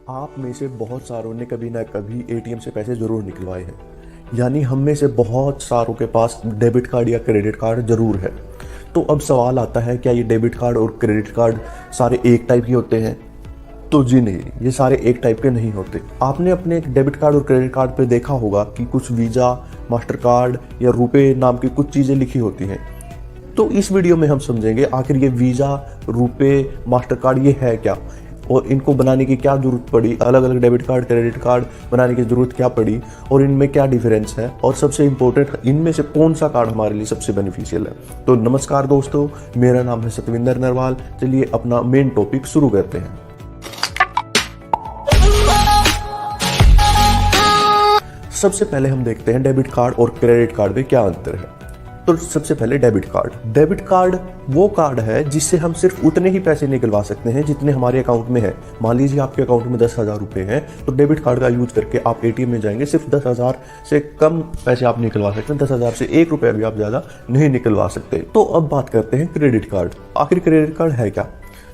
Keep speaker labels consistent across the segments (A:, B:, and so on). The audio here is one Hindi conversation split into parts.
A: आप में से बहुत सारों ने कभी ना कभी एटीएम से पैसे ज़रूर निकलवाए हैं। यानी हम में से बहुत सारों के पास डेबिट कार्ड या क्रेडिट कार्ड ज़रूर है। तो अब सवाल आता है, क्या ये डेबिट कार्ड और क्रेडिट कार्ड सारे एक टाइप के होते हैं? तो जी नहीं, ये सारे एक टाइप के नहीं होते। आपने अपने डेबिट कार्ड और क्रेडिट कार्ड पे देखा होगा कि कुछ वीज़ा, मास्टर कार्ड या रुपए नाम की कुछ चीज़ें लिखी होती हैं। तो इस वीडियो में हम समझेंगे आखिर ये वीज़ा, रुपए, मास्टर कार्ड ये है क्या, और इनको बनाने की क्या ज़रूरत पड़ी, अलग अलग डेबिट कार्ड, क्रेडिट कार्ड बनाने की ज़रूरत क्या पड़ी, और इनमें क्या डिफरेंस है, और सबसे इम्पोर्टेंट इनमें से कौन सा कार्ड हमारे लिए सबसे बेनिफिशियल है। तो नमस्कार दोस्तों, मेरा नाम है सतविंदर नरवाल। चलिए अपना मेन टॉपिक शुरू करते हैं। सबसे पहले हम देखते हैं डेबिट कार्ड और क्रेडिट कार्ड में क्या अंतर है। तो सबसे पहले डेबिट कार्ड वो कार्ड है जिससे हम सिर्फ उतने ही पैसे निकलवा सकते हैं जितने हमारे अकाउंट में है। मान लीजिए आपके अकाउंट में 10,000 रुपए हैं, तो डेबिट कार्ड का यूज करके आप एटीएम में जाएंगे, सिर्फ 10,000 से कम पैसे आप निकलवा सकते हैं। 10,000 से 1 रुपया भी आप ज़्यादा नहीं निकलवा सकते। तो अब बात करते हैं क्रेडिट कार्ड। आखिर क्रेडिट कार्ड है क्या?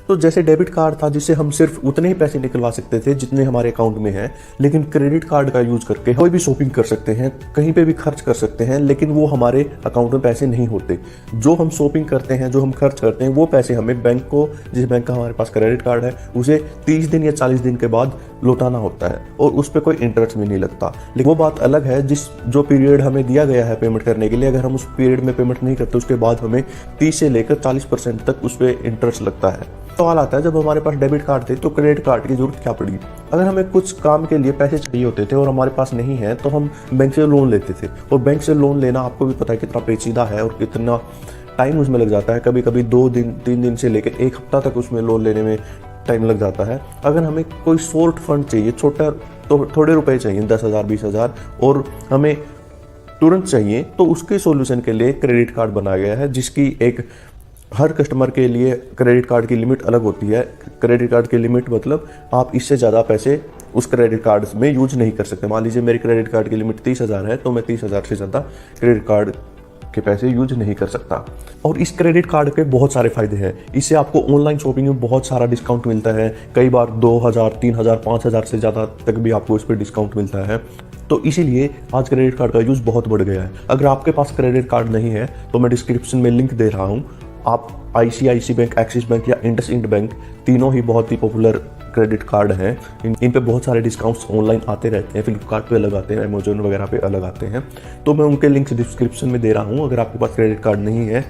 A: तो जैसे डेबिट कार्ड था जिससे हम सिर्फ उतने ही पैसे निकलवा सकते थे जितने हमारे अकाउंट में है, लेकिन क्रेडिट कार्ड का यूज करके कोई भी शॉपिंग कर सकते हैं, कहीं पे भी खर्च कर सकते हैं, लेकिन वो हमारे अकाउंट में पैसे नहीं होते। जो हम शॉपिंग करते हैं, जो हम खर्च करते हैं, वो पैसे हमें बैंक को, जिस बैंक का हमारे पास क्रेडिट कार्ड है, उसे 30 दिन या 40 दिन के बाद लौटाना होता है, और उस पर कोई इंटरेस्ट भी नहीं लगता। लेकिन वो बात अलग है, जो पीरियड हमें दिया गया है पेमेंट करने के लिए, अगर हम उस पीरियड में पेमेंट नहीं करते, उसके बाद हमें 30 से लेकर 40% तक उस पर इंटरेस्ट लगता है। सवाल आता है, जब हमारे पास डेबिट कार्ड थे तो क्रेडिट कार्ड की जरूरत क्या पड़ी? अगर हमें कुछ काम के लिए पैसे चाहिए होते थे और हमारे पास नहीं है, तो हम बैंक से लोन लेते थे। और बैंक से लोन लेना आपको भी पता है कितना पेचीदा है और कितना टाइम उसमें लग जाता है। कभी कभी 2 दिन 3 दिन से लेकर 1 हफ्ता तक उसमें लोन लेने में टाइम लग जाता है। अगर हमें कोई शॉर्ट फंड चाहिए, छोटा, तो थोड़े रुपए चाहिए, 10,000 20,000, और हमें तुरंत चाहिए, तो उसके सॉल्यूशन के लिए क्रेडिट कार्ड बनाया गया है, जिसकी एक हर कस्टमर के लिए क्रेडिट कार्ड की लिमिट अलग होती है। क्रेडिट कार्ड की लिमिट मतलब आप इससे ज़्यादा पैसे उस क्रेडिट कार्ड में यूज नहीं कर सकते। मान लीजिए मेरी क्रेडिट कार्ड की लिमिट 30,000 है, तो मैं 30,000 से ज़्यादा क्रेडिट कार्ड के पैसे यूज नहीं कर सकता। और इस क्रेडिट कार्ड के बहुत सारे फायदे हैं। इससे आपको ऑनलाइन शॉपिंग में बहुत सारा डिस्काउंट मिलता है। कई बार 2,000, 3,000, 5,000 से ज़्यादा तक भी आपको इस पर डिस्काउंट मिलता है। तो इसीलिए आज क्रेडिट कार्ड का यूज़ बहुत बढ़ गया है। अगर आपके पास क्रेडिट कार्ड नहीं है तो मैं डिस्क्रिप्शन में लिंक दे रहा हूँ। आप ICICI बैंक, एक्सिस बैंक या इंडसइंड बैंक, तीनों ही बहुत ही पॉपुलर क्रेडिट कार्ड हैं। इन पे बहुत सारे डिस्काउंट्स ऑनलाइन आते रहते हैं। फ्लिपकार्ट पे अलग आते हैं, अमेजोन वगैरह पे अलग आते हैं। तो मैं उनके लिंक्स डिस्क्रिप्शन में दे रहा हूँ। अगर आपके पास क्रेडिट कार्ड नहीं है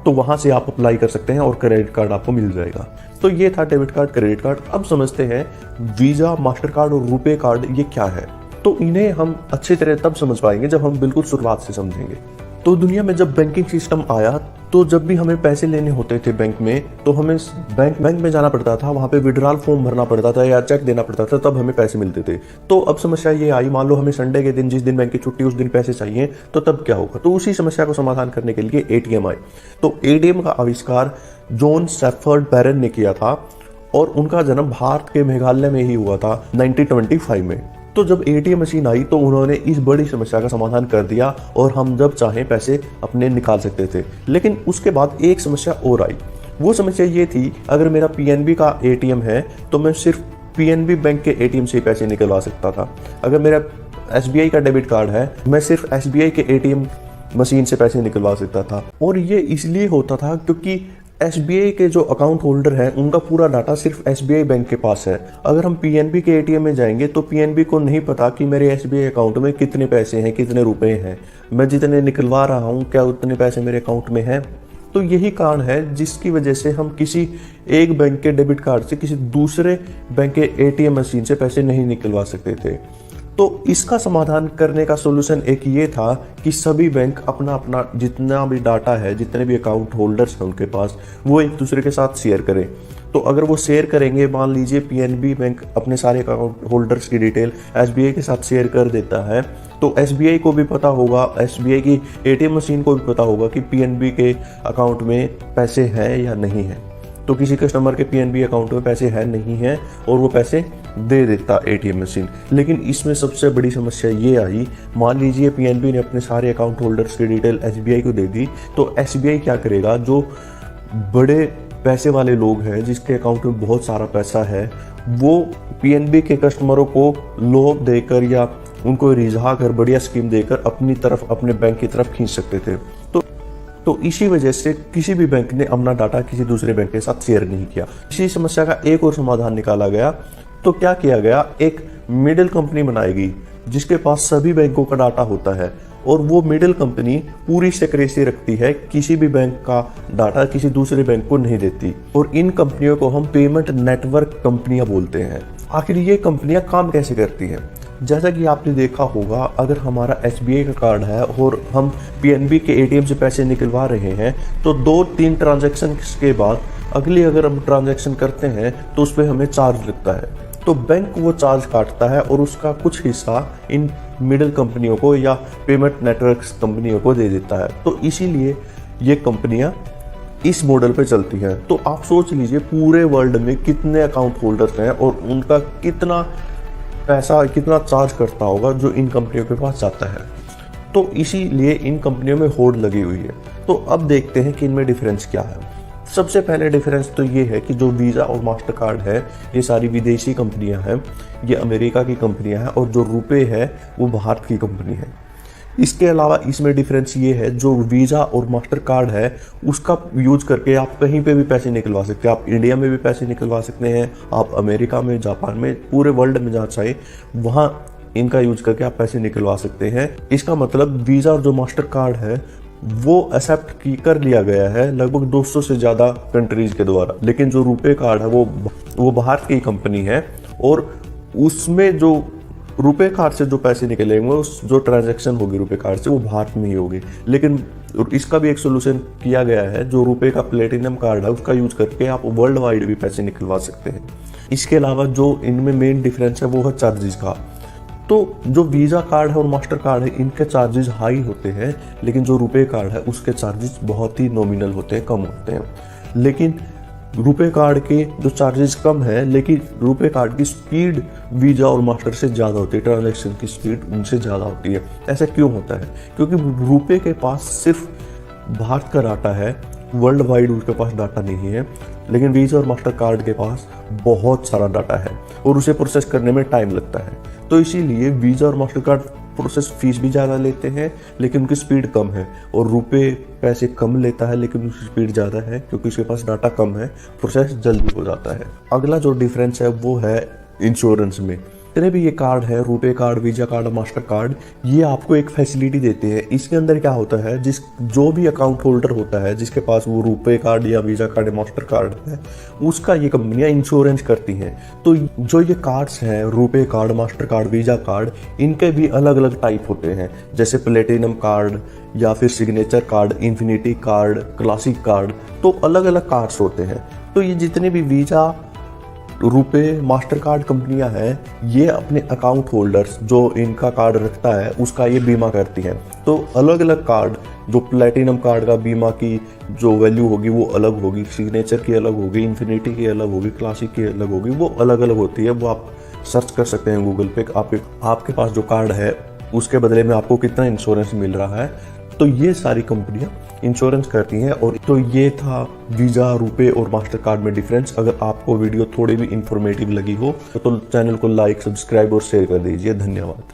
A: तो वहाँ से आप अप्लाई कर सकते हैं और क्रेडिट कार्ड आपको मिल जाएगा। तो ये था डेबिट कार्ड, क्रेडिट कार्ड। अब समझते हैं वीज़ा, मास्टर कार्ड और रुपे कार्ड ये क्या है। तो इन्हें हम अच्छी तरह तब समझ पाएंगे जब हम बिल्कुल शुरुआत से समझेंगे। तो दुनिया में जब बैंकिंग सिस्टम आया, तो जब भी हमें पैसे लेने होते थे बैंक में, तो हमें बैंक में जाना पड़ता था, वहाँ पे विड्रॉल फॉर्म भरना पड़ता था या चेक देना पड़ता था, तब हमें पैसे मिलते थे। तो अब समस्या ये आई, मान लो हमें संडे के दिन, जिस दिन बैंक की छुट्टी, उस दिन पैसे चाहिए, तो तब क्या होगा? तो उसी समस्या को समाधान करने के लिए एटीएम आए। तो एटीएम का आविष्कार जॉन सैफर्ड बैरन ने किया था, और उनका जन्म भारत के मेघालय में ही हुआ था 1925 में। तो जब एटीएम मशीन आई तो उन्होंने इस बड़ी समस्या का समाधान कर दिया, और हम जब चाहें पैसे अपने निकाल सकते थे। लेकिन उसके बाद एक समस्या और आई। वो समस्या ये थी, अगर मेरा पीएनबी का एटीएम है तो मैं सिर्फ पीएनबी बैंक के एटीएम से ही पैसे निकलवा सकता था। अगर मेरा एसबीआई का डेबिट कार्ड है, मैं सिर्फ एसबीआई के एटीएम मशीन से पैसे निकलवा सकता था। और ये इसलिए होता था क्योंकि एसबीआई के जो अकाउंट होल्डर हैं, उनका पूरा डाटा सिर्फ एसबीआई बैंक के पास है। अगर हम पीएनबी के एटीएम में जाएंगे तो पीएनबी को नहीं पता कि मेरे एसबीआई अकाउंट में कितने पैसे हैं, कितने रुपए हैं, मैं जितने निकलवा रहा हूं क्या उतने पैसे मेरे अकाउंट में हैं। तो यही कारण है जिसकी वजह से हम किसी एक बैंक के डेबिट कार्ड से किसी दूसरे बैंक के एटीएम मशीन से पैसे नहीं निकलवा सकते थे। तो इसका समाधान करने का सॉल्यूशन एक ये था कि सभी बैंक अपना अपना जितना भी डाटा है, जितने भी अकाउंट होल्डर्स हैं उनके पास, वो एक दूसरे के साथ शेयर करें। तो अगर वो शेयर करेंगे, मान लीजिए पीएनबी बैंक अपने सारे अकाउंट होल्डर्स की डिटेल एसबीआई के साथ शेयर कर देता है, तो एसबीआई को भी पता होगा, एसबीआई की एटीएम मशीन को भी पता होगा कि पीएनबी के अकाउंट में पैसे हैं या नहीं है। तो किसी कस्टमर के पीएनबी अकाउंट में पैसे हैं नहीं हैं, और वो पैसे दे देता एटीएम मशीन। लेकिन इसमें सबसे बड़ी समस्या ये आई, मान लीजिए पीएनबी ने अपने सारे अकाउंट होल्डर्स की डिटेल एसबीआई को दे दी, तो एसबीआई क्या करेगा? जो बड़े पैसे वाले लोग हैं जिसके अकाउंट में बहुत सारा पैसा है, वो पीएनबी के कस्टमरों को लोभ देकर या उनको रिझा कर बढ़िया स्कीम देकर अपनी तरफ, अपने बैंक की तरफ खींच सकते थे। तो इसी वजह से किसी भी बैंक ने अपना डाटा किसी दूसरे बैंक के साथ शेयर नहीं किया। इसी समस्या का एक और समाधान निकाला गया। तो क्या किया गया, एक मिडिल कंपनी बनाई गई जिसके पास सभी बैंकों का डाटा होता है, और वो मिडिल कंपनी पूरी सिक्रेसी रखती है, किसी भी बैंक का डाटा किसी दूसरे बैंक को नहीं देती। और इन कंपनियों को हम पेमेंट नेटवर्क कंपनियां बोलते हैं। आखिर ये कंपनियां काम कैसे करती हैं? जैसा कि आपने देखा होगा, अगर हमारा SBI का कार्ड है और हम PNB के ATM से पैसे निकलवा रहे हैं, तो 2-3 ट्रांजैक्शन के बाद अगली अगर हम ट्रांजैक्शन करते हैं तो उस पर हमें चार्ज लगता है। तो बैंक वो चार्ज काटता है और उसका कुछ हिस्सा इन मिडिल कंपनियों को या पेमेंट नेटवर्क कंपनियों को दे देता है। तो इसीलिए ये कंपनियां इस मॉडल पे चलती हैं। तो आप सोच लीजिए पूरे वर्ल्ड में कितने अकाउंट होल्डर्स हैं और उनका कितना पैसा, कितना चार्ज करता होगा जो इन कंपनियों के पास जाता है। तो इसीलिए इन कंपनियों में होड़ लगी हुई है। तो अब देखते हैं कि इनमें डिफरेंस क्या है। सबसे पहले डिफरेंस तो ये है कि जो वीज़ा और मास्टर कार्ड है, ये सारी विदेशी कंपनियां हैं, ये अमेरिका की कंपनियां हैं, और जो रुपए है वो भारत की कंपनी है। इसके अलावा इसमें डिफरेंस ये है, जो वीज़ा और मास्टर कार्ड है उसका यूज करके आप कहीं पे भी पैसे निकलवा सकते हैं। आप इंडिया में भी पैसे निकलवा सकते हैं, आप अमेरिका में, जापान में, पूरे वर्ल्ड में जहाँ चाहे वहाँ इनका यूज करके आप पैसे निकलवा सकते हैं। इसका मतलब वीज़ा और जो मास्टर कार्ड है वो एक्सेप्ट कर लिया गया है लगभग 200 से ज़्यादा कंट्रीज के द्वारा। लेकिन जो रुपए कार्ड है वो भारत की कंपनी है, और उसमें जो रुपए कार्ड से जो पैसे निकलेंगे, उस जो ट्रांजैक्शन होगी रुपए कार्ड से, वो भारत में ही होगी। लेकिन इसका भी एक सोल्यूशन किया गया है, जो रुपए का प्लेटिनम कार्ड है उसका यूज करके आप वर्ल्ड वाइड भी पैसे निकलवा सकते हैं। इसके अलावा जो इनमें मेन डिफरेंस है वो है चार्जेस का। तो जो वीज़ा कार्ड है और मास्टर कार्ड है, इनके चार्जेस हाई होते हैं, लेकिन जो रुपए कार्ड है उसके चार्जेस बहुत ही नॉमिनल होते हैं, कम होते हैं। लेकिन रुपए कार्ड के जो चार्जेस कम है, लेकिन रुपए कार्ड की स्पीड वीज़ा और मास्टर से ज़्यादा होती है, ट्रांजैक्शन की स्पीड उनसे ज़्यादा होती है। ऐसा क्यों होता है? क्योंकि रुपए के पास सिर्फ भारत का डाटा है, वर्ल्ड वाइड उसके पास डाटा नहीं है। लेकिन वीज़ा और मास्टर कार्ड के पास बहुत सारा डाटा है और उसे प्रोसेस करने में टाइम लगता है। तो इसीलिए वीज़ा और मास्टर कार्ड प्रोसेस फीस भी ज़्यादा लेते हैं, लेकिन उनकी स्पीड कम है, और रुपए पैसे कम लेता है लेकिन उसकी स्पीड ज़्यादा है, क्योंकि उसके पास डाटा कम है, प्रोसेस जल्दी हो जाता है। अगला जो डिफरेंस है वो है इंश्योरेंस में। जितने भी ये कार्ड है, रुपए card, visa card, master card, ये आपको एक फैसिलिटी देते हैं। इसके अंदर क्या होता है, जो भी अकाउंट होल्डर होता है जिसके पास वो रुपए कार्ड या वीज़ा कार्ड या मास्टर कार्ड है, उसका ये कंपनियां इंश्योरेंस करती हैं। तो जो ये कार्ड्स हैं, रुपए card, master card, visa card, इनके भी अलग अलग टाइप होते हैं, जैसे प्लेटिनम कार्ड या फिर signature card, infinity card, classic card. तो अलग अलग कार्ड्स होते हैं। तो ये जितने भी वीज़ा, रुपए, मास्टर कार्ड कंपनियां हैं, ये अपने अकाउंट होल्डर्स जो इनका कार्ड रखता है उसका ये बीमा करती हैं। तो अलग अलग कार्ड, जो प्लेटिनम कार्ड का बीमा की जो वैल्यू होगी वो अलग होगी, सिग्नेचर की अलग होगी, इन्फिनिटी की अलग होगी, क्लासिक की अलग होगी, वो अलग अलग होती है। वो आप सर्च कर सकते हैं गूगल पे, आपके पास जो कार्ड है उसके बदले में आपको कितना इंश्योरेंस मिल रहा है। तो ये सारी कंपनियां इंश्योरेंस करती हैं। और तो ये था वीज़ा, रुपए और मास्टर कार्ड में डिफरेंस। अगर आपको वीडियो थोड़ी भी इंफॉर्मेटिव लगी हो तो चैनल को लाइक, सब्सक्राइब और शेयर कर दीजिए। धन्यवाद।